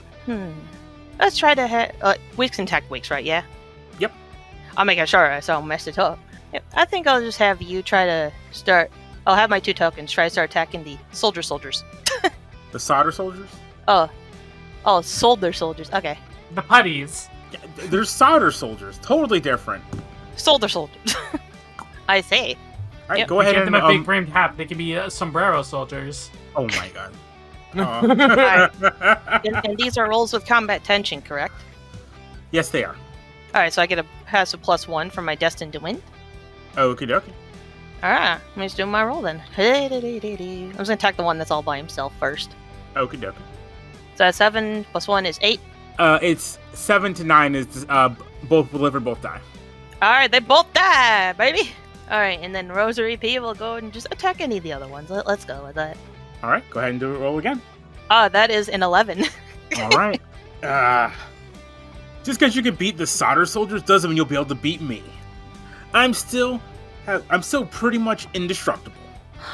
Let's try to have... weeks and attack weeks, right? Yeah? Yep. I'll make sure so I don't mess it up. Yep. I think I'll just have you try to start... I'll have my 2 tokens try to start attacking the soldiers. The solder soldiers? Oh, soldiers. Okay. The putties. Yeah, there's solder soldiers. Totally different. Soldiers. I say. All right, Yep. go ahead Give and... them a big brimmed hat. They can be sombrero soldiers. Oh my god. And these are rolls with combat tension, correct? Yes, they are. Alright, so I get a passive +1 from my Destined to Win. Okie dokie. Alright, let me just do my roll then. I'm just gonna attack the one that's all by himself first. Okie dokie. So that's 7 + 1 is 8. It's 7 to 9 is both deliver, both die. Alright, they both die, baby! Alright, and then Rosary P will go and just attack any of the other ones. Let's go with that. All right, go ahead and do a roll again. That is an 11. All right. Just because you can beat the solder soldiers doesn't mean you'll be able to beat me. I'm still pretty much indestructible.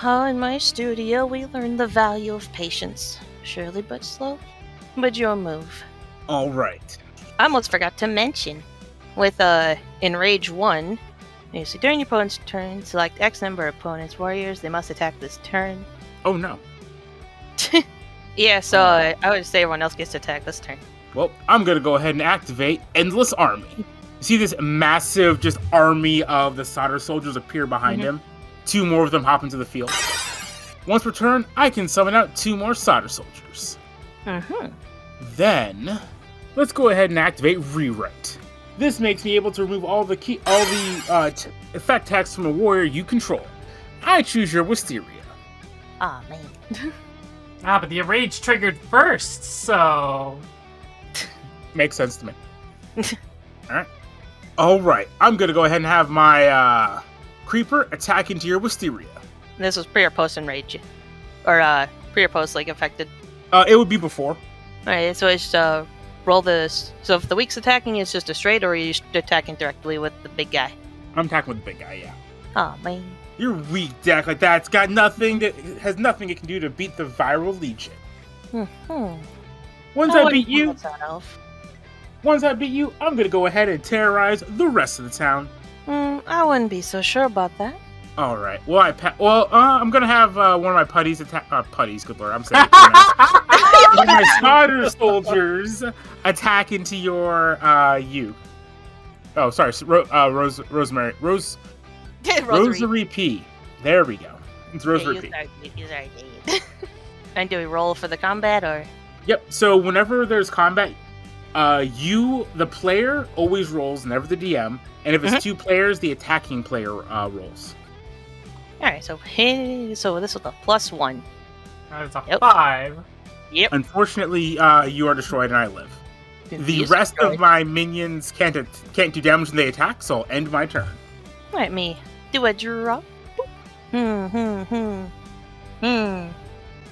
In my studio, we learn the value of patience. Surely but slowly. But your move. All right. I almost forgot to mention, with Enrage 1, you see, during your opponent's turn, select X number of opponents' warriors. They must attack this turn. Oh no. Yeah, so I would say everyone else gets to attack this turn. Well, I'm gonna go ahead and activate Endless Army. You see this massive just army of the solder soldiers appear behind him. 2 more of them hop into the field. Once per turn, I can summon out 2 more solder soldiers. Then, let's go ahead and activate Rewrite. This makes me able to remove all the effect text from a warrior you control. I choose your Wisteria. Aw, man. But the rage triggered first, so... Makes sense to me. Alright, I'm gonna go ahead and have my Creeper attack into your Wisteria. This was pre or post Enrage? Or pre or post, like, affected? It would be before. Alright, so it's roll this. So if the weak's attacking, it's just a straight, or are you attacking directly with the big guy? I'm attacking with the big guy, yeah. Aw, man. Your weak deck like that's got nothing it can do to beat the Viral Legion. Once I beat you, I'm gonna go ahead and terrorize the rest of the town. I wouldn't be so sure about that. All right. Well, I'm gonna have one of my putties attack. Putties, good lord, I'm saying. One of my solder soldiers attack into your you. Oh, sorry, Rosemary. Rosary P. There we go. It's Rosary P. And do we roll for the combat, or? Yep. So whenever there's combat, you, the player, always rolls, never the DM. And if it's 2 players, the attacking player rolls. Alright, so this was a +1. That's a 5. Yep. Unfortunately, you are destroyed and I live. The rest of my minions can't do damage when they attack, so I'll end my turn. Let me do a drop.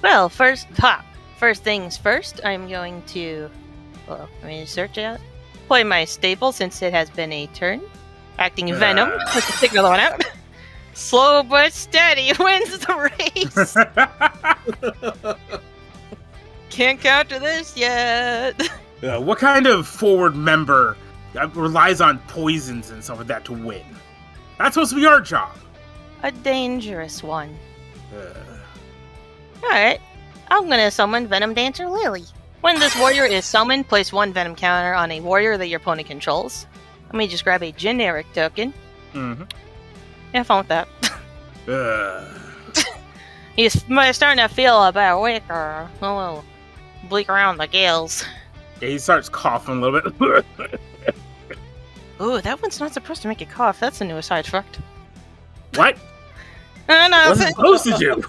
Well, first things first, I'm going to... Well, let me search it. Play my staple since it has been a turn. Acting Venom. Let's take another one out. Slow but steady wins the race. Can't counter this yet. What kind of forward member relies on poisons and stuff like that to win? That's supposed to be our job. A dangerous one. Alright. I'm gonna summon Venom Dancer Lily. When this warrior is summoned, place 1 Venom counter on a warrior that your opponent controls. Let me just grab a generic token. Have fun with that. He's starting to feel a bit weaker. A little bleak around the gills. Yeah, he starts coughing a little bit. Ooh, that one's not supposed to make you cough. That's a new side effect. What? No, What's it supposed to do?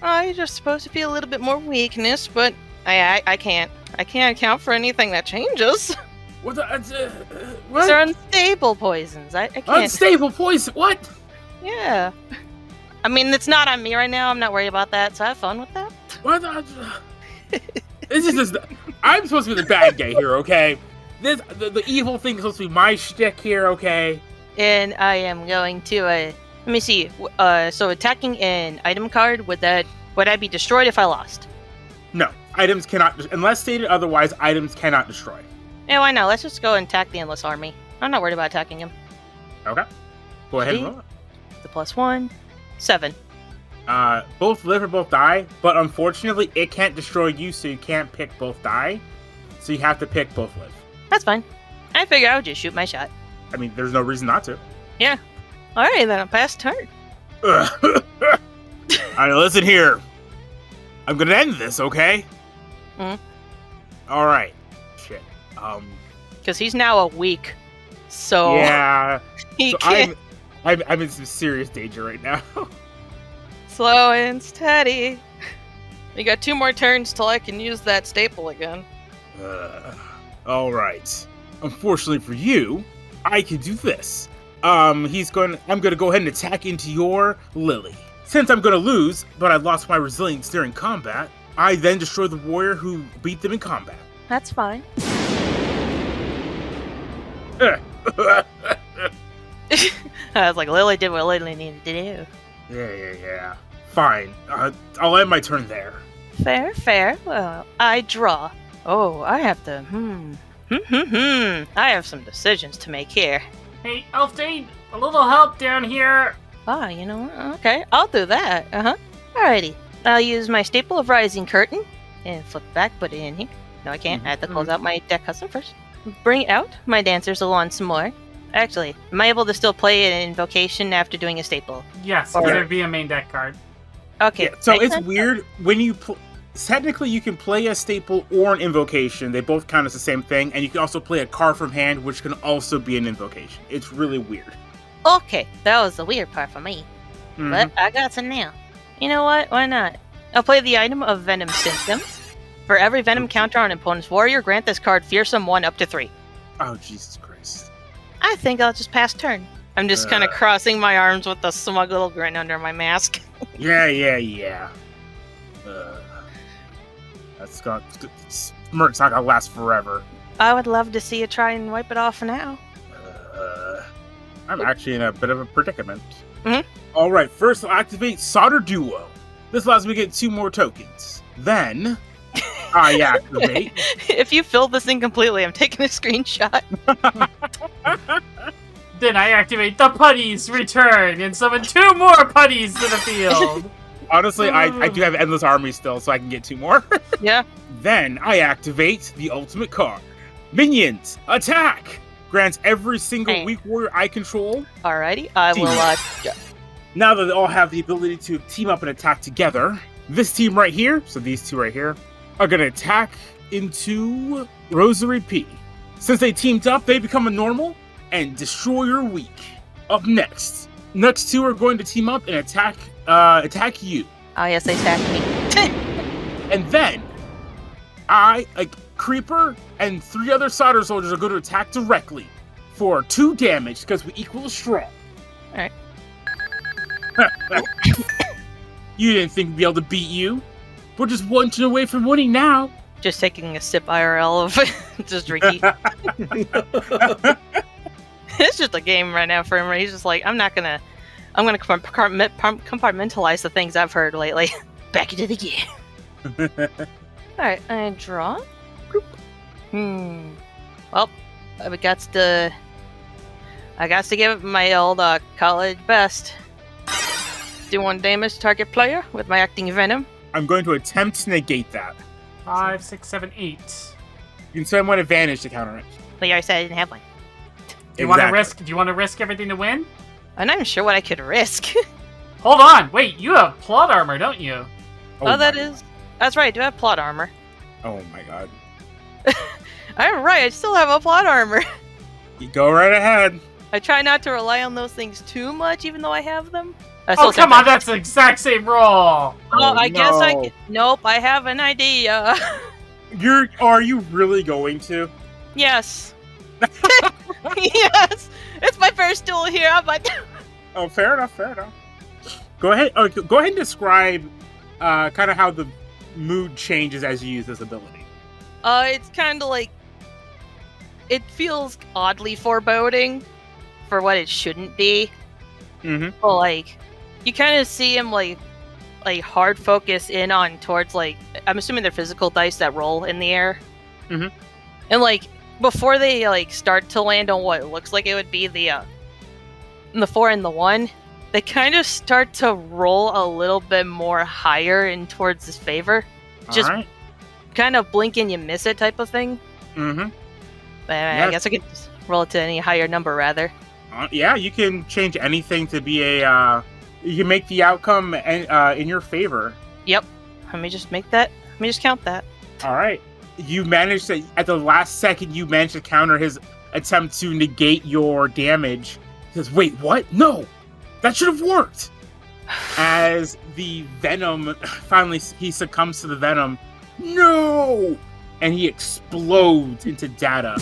You're just supposed to feel a little bit more weakness, but I can't. I can't account for anything that changes. What? What? These are unstable poisons. I can't. Unstable poison? What? Yeah. I mean, it's not on me right now. I'm not worried about that, so have fun with that. What? This is just. I'm supposed to be the bad guy here, okay? The evil thing is supposed to be my shtick here, okay? And I am going to let me see. So attacking an item card, would I be destroyed if I lost? No, items cannot, unless stated otherwise. Items cannot destroy. Yeah, why not? Let's just go and attack the Endless Army. I'm not worried about attacking him. Okay, go ahead and roll it. The +1, 7. Both live or both die, but unfortunately, it can't destroy you, so you can't pick both die. So you have to pick both live. That's fine. I figure I would just shoot my shot. I mean, there's no reason not to. Yeah. Alright, then I'll pass turn. Alright, listen here. I'm gonna end this, okay? Alright. Shit. Because he's now a weak. So yeah. he So can't. I'm in some serious danger right now. Slow and steady. We got 2 more turns till I can use that staple again. Alright. Unfortunately for you, I can do this. I'm gonna go ahead and attack into your Lily. Since I'm gonna lose, but I lost my resilience during combat, I then destroy the warrior who beat them in combat. That's fine. I was like, Lily did what Lily needed to do. Yeah. Fine. I'll end my turn there. Fair. Well, I draw. Oh, I have to. I have some decisions to make here. Hey, Elfdane, a little help down here. Ah, you know what? Okay, I'll do that. Alrighty. I'll use my staple of Rising Curtain and flip back, put it in here. No, I can't. I have to close out my deck custom first. Bring out my Dancer's Alon some more. Actually, am I able to still play an invocation after doing a staple? Yes, Or- it'd be a main deck card. Okay. Yeah, so makes it's sense. weird when you technically you can play a staple or an invocation. They both count as the same thing, and you can also play a card from hand, which can also be an invocation. It's really weird. Okay, that was the weird part for me. Mhm. But I got some now. You know what? Why not? I'll play the item of Venom Symptoms. For every Venom counter on an opponent's warrior, grant this card Fearsome 1 up to 3. Oh, Jesus Christ. I think I'll just pass turn. I'm just kind of crossing my arms with a smug little grin under my mask. Yeah. Smirk's not gonna last forever. I would love to see you try and wipe it off now. I'm actually in a bit of a predicament. Mhm. Alright, first I'll activate Solder Duo. This allows me to get 2 more tokens. Then, I activate... If you fill this in completely, I'm taking a screenshot. Then I activate the Putties Return and summon 2 more Putties to the field. Honestly, I do have Endless Army still, so I can get 2 more. Yeah. Then, I activate the ultimate card. Minions, attack! Grants every single Hey. weak warrior I control. Alrighty, I will, Now that they all have the ability to team up and attack together, this team right here, so these 2 right here, are going to attack into Rosary P. Since they teamed up, they become a normal and destroy your weak. Up next 2 are going to team up and attack you. Oh, yes, they stacked me. And then, I, a Creeper, and 3 other Solder Soldiers are going to attack directly for 2 damage because we equal strong. Alright. You didn't think we'd be able to beat you? We're just 1 turn away from winning now. Just taking a sip IRL of just drinking. It's just a game right now for him where he's just like, I'm gonna compartmentalize the things I've heard lately. Back into the game. Alright, I draw. Group. Well, I got to give it my old college best. Do 1 damage to target player with my acting venom. I'm going to attempt to negate that. 5, 6, 7, 8. You can spend 1 advantage to counter it. But you already said I didn't have one. Do you want to risk everything to win? I'm not even sure what I could risk. Hold on, wait, you have plot armor, don't you? That's right, I do have plot armor. Oh my god. I'm right. I still have a plot armor. You go right ahead. I try not to rely on those things too much, even though I have them. Oh, come on, that's the exact same roll. Oh, I guess I no. can. Nope, I have an idea. Are you really going to? Yes. Yes. It's my first duel here. I'm like. Oh, fair enough. Go ahead. Go ahead and describe kind of how the mood changes as you use this ability. It's kind of like. It feels oddly foreboding for what it shouldn't be. Mm-hmm. But, like, you kind of see him, like hard focus in on towards, like, I'm assuming they're physical dice that roll in the air. Mm-hmm. And, like, before they, like, start to land on what looks like it would be the 4 and the 1, they kind of start to roll a little bit more higher in towards his favor. Just All right. kind of blink and you miss it type of thing. Mm-hmm. But Yes. I guess I could just roll it to any higher number, rather. Yeah, you can change anything to be a. You can make the outcome in your favor. Yep. Let me just make that. Let me just count that. All right. You managed to, at the last second, you managed to counter his attempt to negate your damage. He says, "Wait, what? No, that should have worked." As the venom finally, he succumbs to the venom. No, and he explodes into data.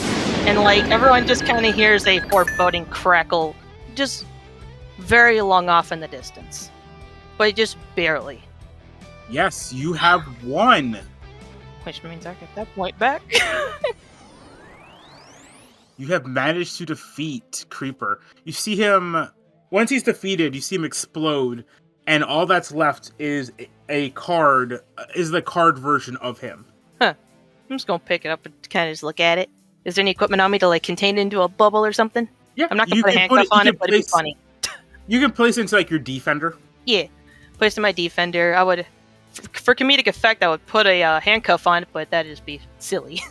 And, like, everyone just kind of hears a foreboding crackle, just very long off in the distance. But just barely. Yes, you have won. Which means I get that point back. You have managed to defeat Creeper. You see him, once he's defeated, you see him explode, and all that's left is the card version of him. I'm just gonna pick it up and kind of just look at it. Is there any equipment on me to, like, contain it into a bubble or something? Yeah, I'm not gonna you put a can handcuff on you it, but can it'd be funny. You can place it into, like, your defender. Yeah. Place in my defender. I would, for comedic effect, I would put a handcuff on it, but that'd just be silly.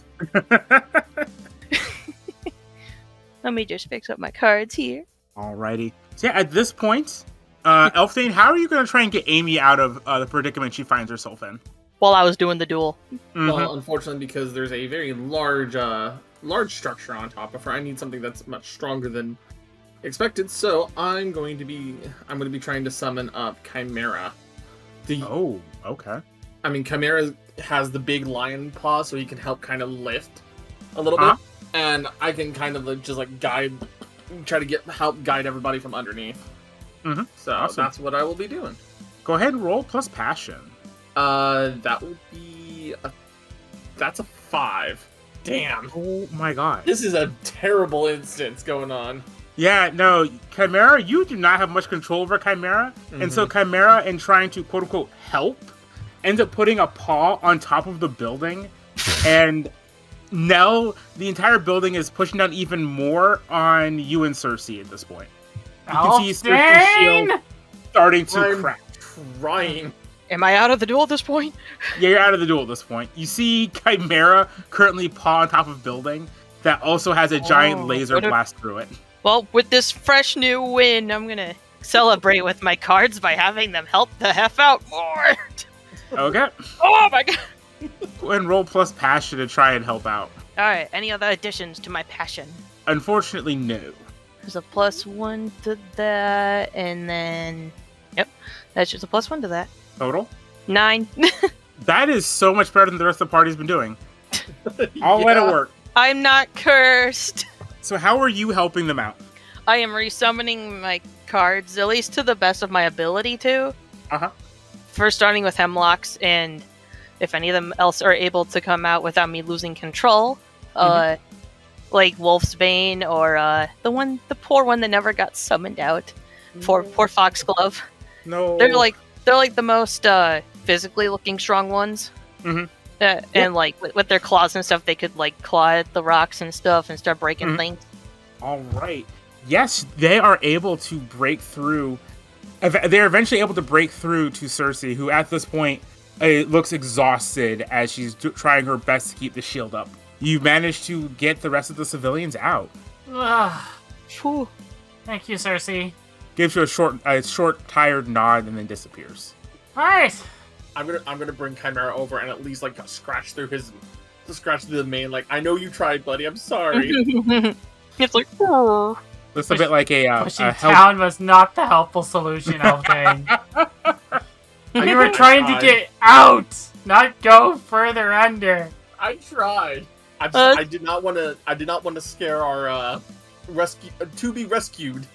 Let me just fix up my cards here. Alrighty. So yeah, at this point, Elfthane, how are you going to try and get Amy out of the predicament she finds herself in? While I was doing the duel. Mhm. Well, unfortunately, because there's a very large structure on top of her, I need something that's much stronger than expected. So I'm going to be trying to summon up Chimera. Oh, okay. I mean, Chimera has the big lion paw, so he can help kind of lift a little Huh? bit, and I can kind of like, just like try to help guide everybody from underneath. Mhm. So Awesome. that's what I will be doing. Go ahead and roll plus passion. That will be that's a 5. Damn. Oh my god. This is a terrible instance going on. Yeah, no, Chimera, you do not have much control over Chimera. And so Chimera, in trying to quote-unquote help, ends up putting a paw on top of the building. And Nell, the entire building is pushing down even more on you and Cersei at this point. You can see Cersei's shield starting to I'm crack. trying. Am I out of the duel at this point? Yeah, you're out of the duel at this point. You see Chimera currently paw on top of building that also has a giant laser what a- blast through it. Well, with this fresh new win, I'm gonna celebrate with my cards by having them help the F out more. Okay. Oh my god! Go ahead and roll plus passion to try and help out. Alright, any other additions to my passion? Unfortunately, no. There's a +1 to that, and then... Yep, that's just a +1 to that. Total? 9. That is so much better than the rest of the party's been doing. I'll let it work. I'm not cursed! So how are you helping them out? I am resummoning my cards, at least to the best of my ability to. Uh-huh. First starting with Hemlocks, and if any of them else are able to come out without me losing control, like Wolf's Bane or the poor one that never got summoned out, poor Foxglove. No. They're like the most physically looking strong ones. Mhm. And like with their claws and stuff, they could like claw at the rocks and stuff and start breaking things. All right. Yes, they are able to break through. They're eventually able to break through to Cersei, who at this point looks exhausted as she's trying her best to keep the shield up. You manage to get the rest of the civilians out. Phew. Thank you, Cersei. Gives you a short, tired nod, and then disappears. All right. I'm gonna bring Chimera over and at least like scratch through to scratch the mane, like, I know you tried, buddy. I'm sorry. It's like, oh. It's a bit like a Pushing help. down was not the helpful solution, Elfdane. You were trying to get out, not go further under. I tried. I did not want to scare our rescue to be rescued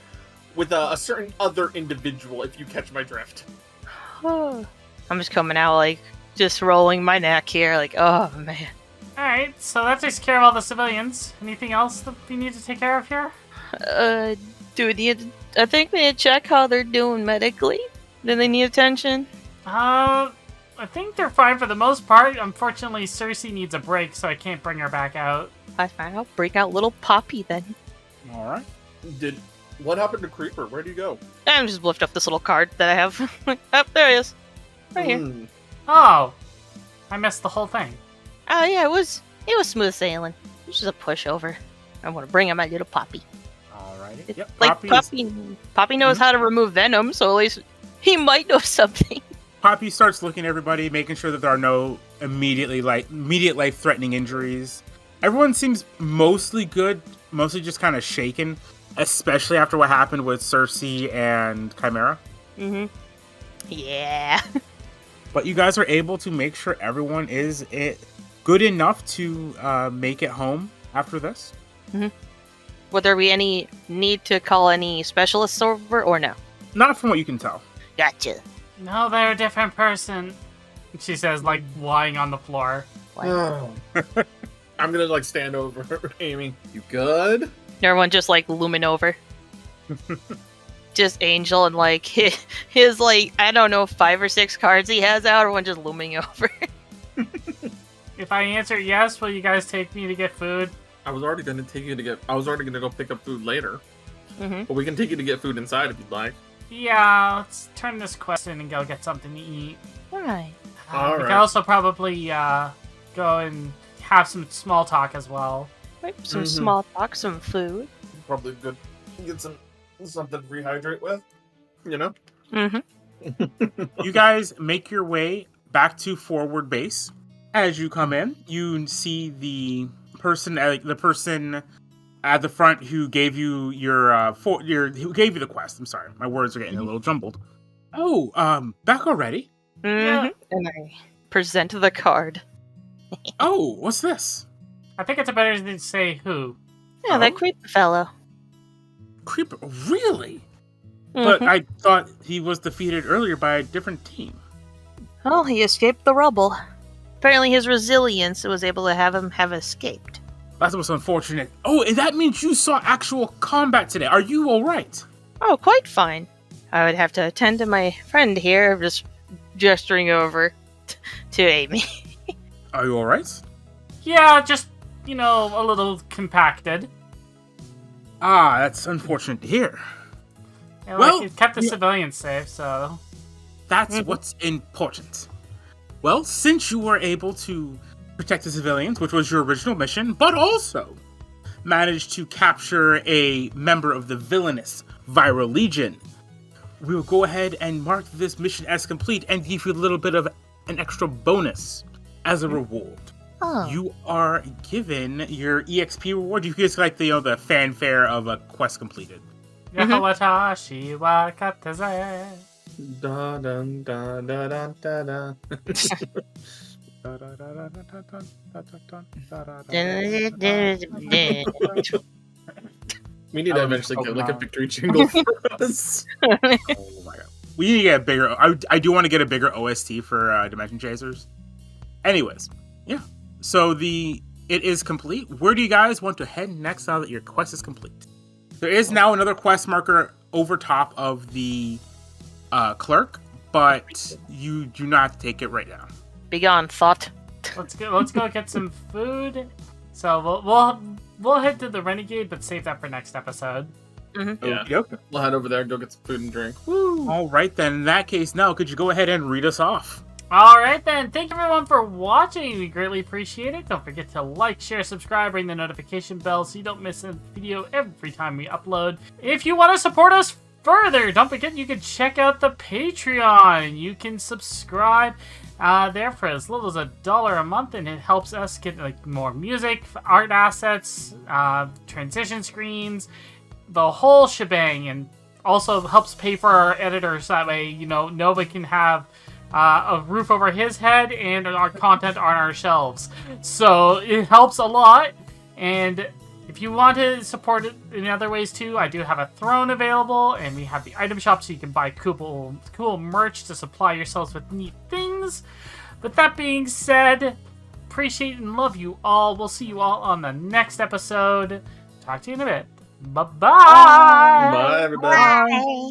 with a certain other individual. If you catch my drift. I'm just coming out like just rolling my neck here, like, oh man. Alright, so that takes care of all the civilians. Anything else that we need to take care of here? I think we need to check how they're doing medically. Do they need attention? I think they're fine for the most part. Unfortunately, Cersei needs a break, so I can't bring her back out. I find I'll break out little Poppy then. All right. What happened to Creeper? Where would he go? I'm just lift up this little card that I have. Oh, there he is. Right here. Oh, I missed the whole thing. Oh yeah, it was smooth sailing. It was just a pushover. I want to bring him my little Poppy. All righty. Yep. Like Poppy knows how to remove venom, so at least he might know something. Poppy starts looking at everybody, making sure that there are no immediate life-threatening injuries. Everyone seems mostly good, mostly just kind of shaken, especially after what happened with Cersei and Chimera. Mm-hmm. Yeah. But you guys are able to make sure everyone is good enough to make it home after this. Mm-hmm. Would there be any need to call any specialists over, or no? Not from what you can tell. Gotcha. No, they're a different person. She says, like, lying on the floor. Oh. I'm gonna like stand over Amy. You good? Everyone just like looming over. Just Angel and like his like, I don't know, 5 or 6 cards he has out, everyone just looming over. If I answer yes, will you guys take me to get food? I was already gonna go pick up food later. Mm-hmm. But we can take you to get food inside if you'd like. Yeah, let's turn this quest in and go get something to eat. Alright. We could also probably go and have some small talk as well. Some small talk, some food. Probably good. Get something to rehydrate with. You know? Mm-hmm. You guys make your way back to forward base. As you come in, you see the person at the front who gave you who gave you the quest. I'm sorry, my words are getting a little jumbled. Oh, back already? Mm-hmm. Yeah. And I present the card. Oh, what's this? I think it's better to say who. Yeah, that creepy fellow. Creeper, really? Mm-hmm. But I thought he was defeated earlier by a different team. Well, he escaped the rubble. Apparently his resilience was able to have him have escaped. That's what's unfortunate. Oh, and that means you saw actual combat today. Are you alright? Oh, quite fine. I would have to attend to my friend here, just gesturing over to Amy. Are you alright? Yeah, just, a little compacted. Ah, that's unfortunate to hear. Yeah, Well, it kept the civilians safe, so... That's what's important. Well, since you were able to protect the civilians, which was your original mission, but also managed to capture a member of the villainous Viral Legion, we will go ahead and mark this mission as complete and give you a little bit of an extra bonus as a reward. Oh. You are given your EXP reward. You get like the fanfare of a quest completed. Yahawatashi wa kataze. Da dun da da da da da. We need to eventually get like a victory jingle for us. Oh my god. We need to get a bigger... I do want to get a bigger OST for Dimension Chasers. Anyways, yeah. So it is complete. Where do you guys want to head next now that your quest is complete? There is now another quest marker over top of the clerk, but you do not take it right now. Begone, thought. Let's go get some food. So we'll head to the Renegade, but save that for next episode. Mm-hmm. Yeah. Okey-doke. We'll head over there and go get some food and drink. Woo! All right, then. In that case, now, could you go ahead and read us off? All right, then. Thank you, everyone, for watching. We greatly appreciate it. Don't forget to like, share, subscribe, ring the notification bell so you don't miss a video every time we upload. If you want to support us further, don't forget you can check out the Patreon. You can subscribe there for as little as $1 a month, and it helps us get like more music, art assets, transition screens, the whole shebang, and also helps pay for our editors. That way, you know, Nova can have a roof over his head and our content on our shelves. So it helps a lot. And if you want to support it in other ways too, I do have a throne available, and we have the item shop so you can buy cool merch to supply yourselves with neat things. With that being said, appreciate and love you all. We'll see you all on the next episode. Talk to you in a bit. Bye-bye. Bye, everybody. Bye.